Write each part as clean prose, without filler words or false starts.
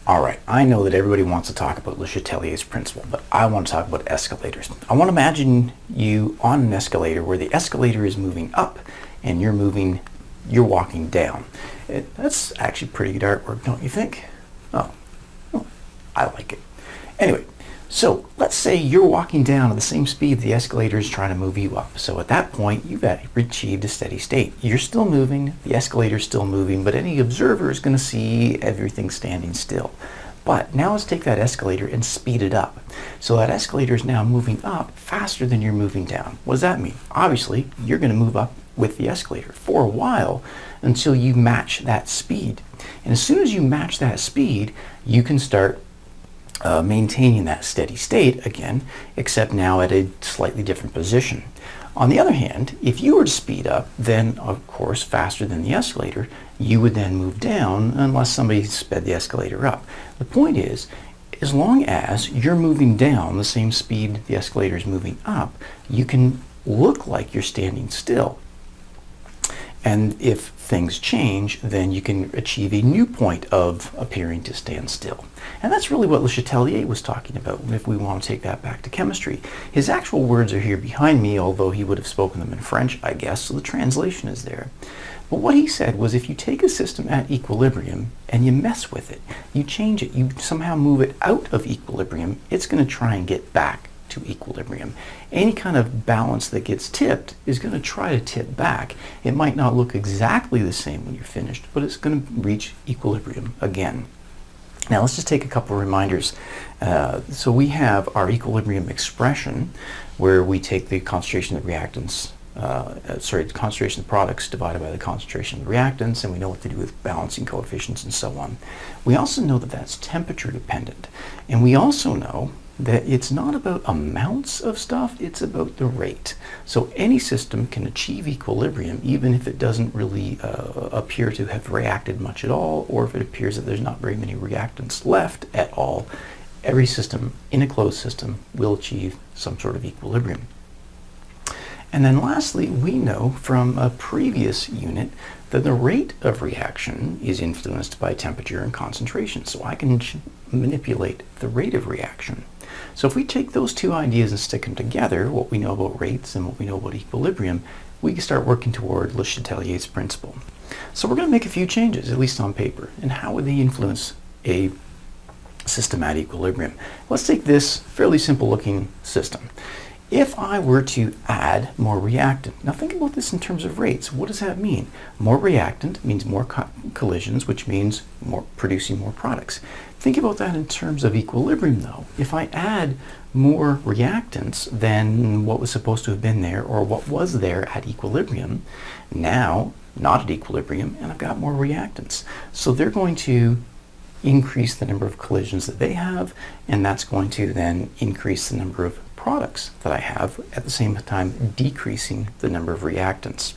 All right, I know that everybody wants to talk about LeChatelier's principle, but I want to talk about escalators. I want to imagine you on an escalator where the escalator is moving up and you're walking down. That's actually pretty good artwork, don't you think? Oh, I like it. Anyway, so let's say you're walking down at the same speed the escalator is trying to move you up. So at that point, you've achieved a steady state. You're still moving, the escalator's still moving, but any observer is going to see everything standing still. But now let's take that escalator and speed it up. So that escalator is now moving up faster than you're moving down. What does that mean? Obviously, you're going to move up with the escalator for a while until you match that speed. And as soon as you match that speed, you can start maintaining that steady state again, except now at a slightly different position. On the other hand, if you were to speed up, then of course faster than the escalator, you would then move down unless somebody sped the escalator up. The point is, as long as you're moving down the same speed the escalator is moving up, you can look like you're standing still. And if things change, then you can achieve a new point of appearing to stand still. And that's really what LeChatelier was talking about, if we want to take that back to chemistry. His actual words are here behind me, although he would have spoken them in French, I guess, so the translation is there. But what he said was if you take a system at equilibrium and you mess with it, you change it, you somehow move it out of equilibrium, it's going to try and get back to equilibrium. Any kind of balance that gets tipped is going to try to tip back. It might not look exactly the same when you're finished, but it's going to reach equilibrium again. Now let's just take a couple of reminders. So we have our equilibrium expression where we take the concentration of the reactants, the concentration of the products divided by the concentration of the reactants, and we know what to do with balancing coefficients and so on. We also know that that's temperature dependent, and we also know that it's not about amounts of stuff, it's about the rate. So any system can achieve equilibrium even if it doesn't really appear to have reacted much at all, or if it appears that there's not very many reactants left at all. Every system in a closed system will achieve some sort of equilibrium. And then lastly, we know from a previous unit that the rate of reaction is influenced by temperature and concentration. So I can manipulate the rate of reaction. So if we take those two ideas and stick them together, what we know about rates and what we know about equilibrium, we can start working toward LeChatelier's principle. So we're going to make a few changes, at least on paper. And how would they influence a system at equilibrium? Let's take this fairly simple looking system. If I were to add more reactant, now think about this in terms of rates. What does that mean? More reactant means more collisions, which means producing more products. Think about that in terms of equilibrium though. If I add more reactants than what was supposed to have been there or what was there at equilibrium, now not at equilibrium, and I've got more reactants. So they're going to increase the number of collisions that they have, and that's going to then increase the number of products that I have, at the same time decreasing the number of reactants.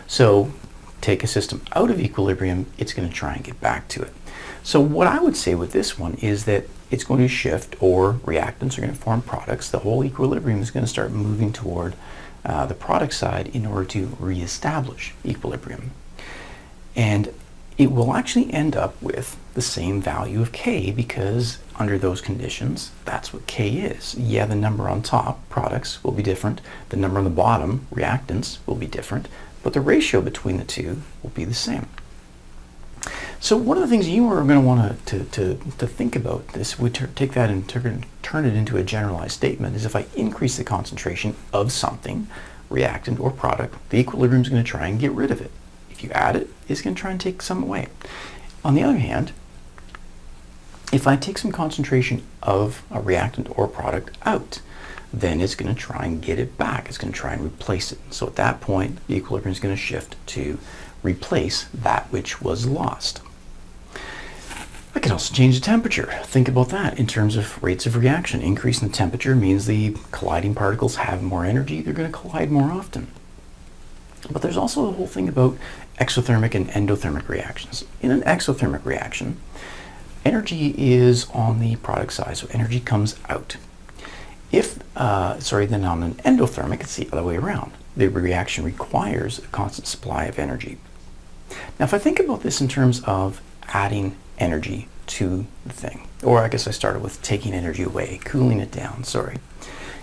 So take a system out of equilibrium, it's going to try and get back to it. So what I would say with this one is that it's going to shift, or reactants are going to form products. The whole equilibrium is going to start moving toward the product side in order to reestablish equilibrium. And it will actually end up with the same value of K, because under those conditions, that's what K is. Yeah, the number on top, products, will be different. The number on the bottom, reactants, will be different, but the ratio between the two will be the same. So one of the things you are going to want to think about this, we take that and turn it into a generalized statement, is if I increase the concentration of something, reactant or product, the equilibrium is going to try and get rid of it. If you add it, it's going to try and take some away. On the other hand, if I take some concentration of a reactant or product out, then it's going to try and get it back. It's going to try and replace it. So at that point, the equilibrium is going to shift to replace that which was lost. I can also change the temperature. Think about that in terms of rates of reaction. Increasing the temperature means the colliding particles have more energy. They're going to collide more often. But there's also the whole thing about exothermic and endothermic reactions. In an exothermic reaction, energy is on the product side, so energy comes out. Then on an endothermic, it's the other way around. The reaction requires a constant supply of energy. Now, if I think about this in terms of adding energy to the thing. Or I guess I started with taking energy away, cooling it down, sorry.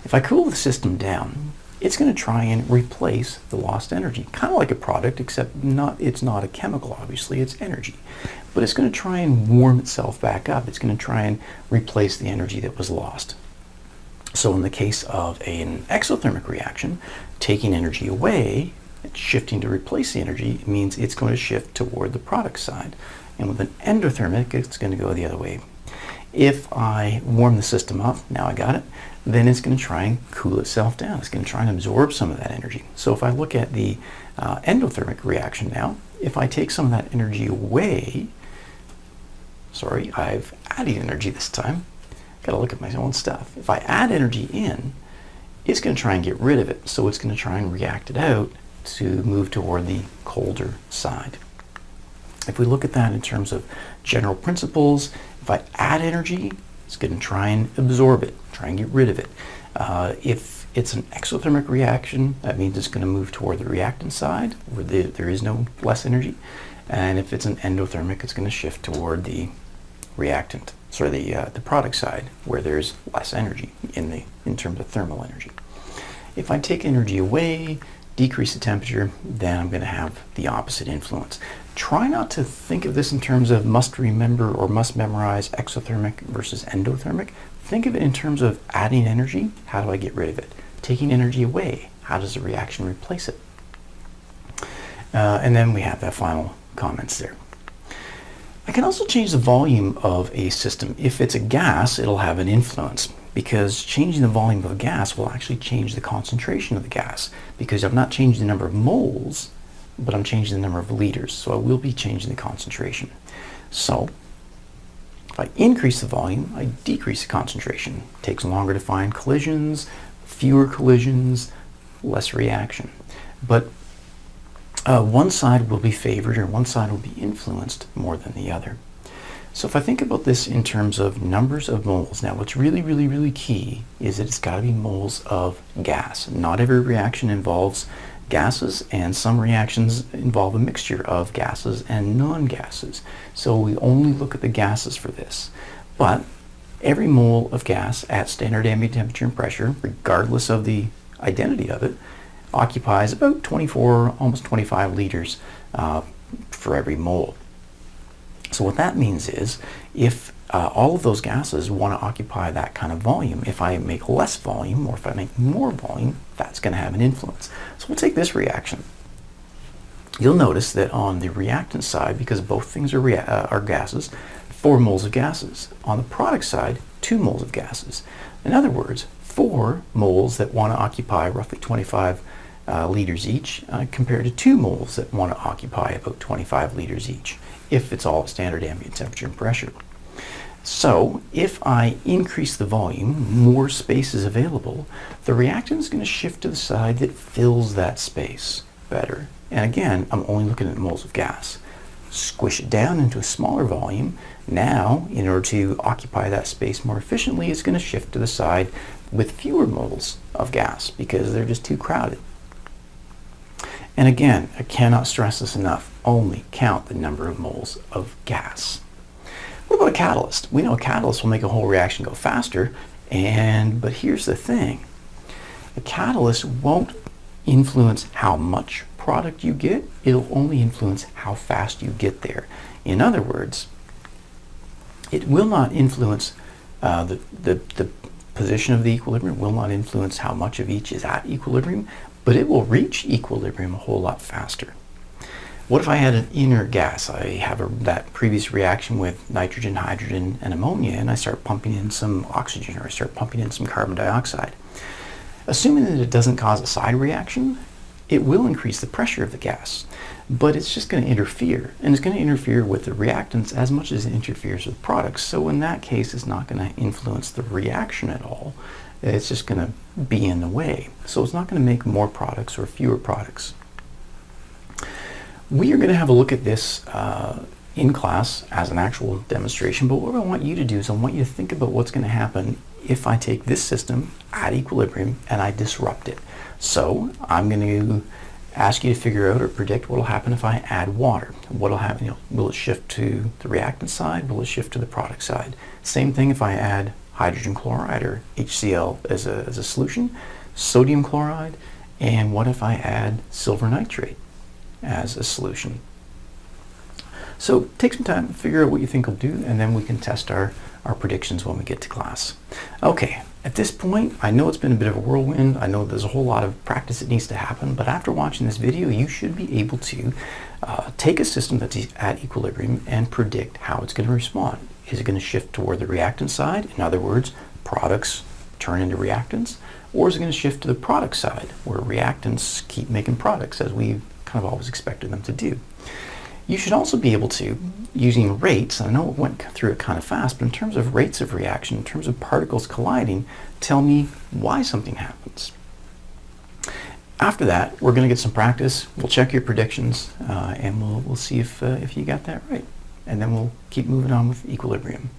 If I cool the system down, it's going to try and replace the lost energy. Kind of like a product, except it's not a chemical, obviously, it's energy. But it's going to try and warm itself back up. It's going to try and replace the energy that was lost. So in the case of an exothermic reaction, taking energy away, shifting to replace the energy, it means it's going to shift toward the product side. And with an endothermic, it's going to go the other way. If I warm the system up, now I got it, then it's going to try and cool itself down. It's going to try and absorb some of that energy. So if I look at the endothermic reaction now, if I take some of that energy away, sorry, I've added energy this time. Got to look at my own stuff. If I add energy in, it's going to try and get rid of it. So it's going to try and react it out to move toward the colder side. If we look at that in terms of general principles, if I add energy, it's going to try and absorb it, try and get rid of it. If it's an exothermic reaction, that means it's going to move toward the reactant side, where there is no less energy. And if it's an endothermic, it's going to shift toward the reactant, the product side, where there's less energy in terms of thermal energy. If I take energy away, decrease the temperature, then I'm going to have the opposite influence. Try not to think of this in terms of must remember or must memorize exothermic versus endothermic. Think of it in terms of adding energy, how do I get rid of it? Taking energy away, how does the reaction replace it? And then we have that final comments there. I can also change the volume of a system. If it's a gas, it'll have an influence, because changing the volume of a gas will actually change the concentration of the gas, because I'm not changing the number of moles, but I'm changing the number of liters, so I will be changing the concentration. So if I increase the volume, I decrease the concentration. It takes longer to find collisions, fewer collisions, less reaction. But one side will be favored, or one side will be influenced more than the other. So if I think about this in terms of numbers of moles, now what's really, really, really key is that it's got to be moles of gas. Not every reaction involves gases, and some reactions involve a mixture of gases and non-gases. So we only look at the gases for this. But every mole of gas at standard ambient temperature and pressure, regardless of the identity of it, occupies about 24, almost 25 liters for every mole. So what that means is, if all of those gases want to occupy that kind of volume, if I make less volume or if I make more volume, that's going to have an influence. So we'll take this reaction. You'll notice that on the reactant side, because both things are gases, 4 moles of gases. On the product side, 2 moles of gases. In other words, 4 moles that want to occupy roughly 25 liters each, compared to 2 moles that want to occupy about 25 liters each, if it's all at standard ambient temperature and pressure. So if I increase the volume, more space is available, the reactant is going to shift to the side that fills that space better. And again, I'm only looking at moles of gas. Squish it down into a smaller volume. Now, in order to occupy that space more efficiently, it's going to shift to the side with fewer moles of gas, because they're just too crowded. And again, I cannot stress this enough, only count the number of moles of gas. What about a catalyst? We know a catalyst will make a whole reaction go faster, but here's the thing. A catalyst won't influence how much product you get, it'll only influence how fast you get there. In other words, it will not influence the position of the equilibrium, will not influence how much of each is at equilibrium, but it will reach equilibrium a whole lot faster. What if I had an inert gas? I have that previous reaction with nitrogen, hydrogen, and ammonia, and I start pumping in some oxygen, or I start pumping in some carbon dioxide. Assuming that it doesn't cause a side reaction, it will increase the pressure of the gas, but it's just going to interfere, and it's going to interfere with the reactants as much as it interferes with products. So in that case, it's not going to influence the reaction at all. It's just going to be in the way. So it's not going to make more products or fewer products. We are going to have a look at this in class as an actual demonstration, but what I want you to do is I want you to think about what's going to happen if I take this system at equilibrium and I disrupt it. So I'm going to ask you to figure out or predict what will happen if I add water. What will happen? Will it shift to the reactant side? Will it shift to the product side? Same thing if I add hydrogen chloride or HCl as a solution, sodium chloride, and what if I add silver nitrate as a solution? So take some time to figure out what you think will do, and then we can test our predictions when we get to class. Okay, at this point, I know it's been a bit of a whirlwind. I know there's a whole lot of practice that needs to happen, but after watching this video, you should be able to take a system that's at equilibrium and predict how it's going to respond. Is it going to shift toward the reactant side? In other words, products turn into reactants, or is it going to shift to the product side, where reactants keep making products as we've kind of always expected them to do? You should also be able to, using rates, and I know it went through it kind of fast, but in terms of rates of reaction, in terms of particles colliding, tell me why something happens. After that, we're going to get some practice. We'll check your predictions, and we'll see if you got that right. And then we'll keep moving on with equilibrium.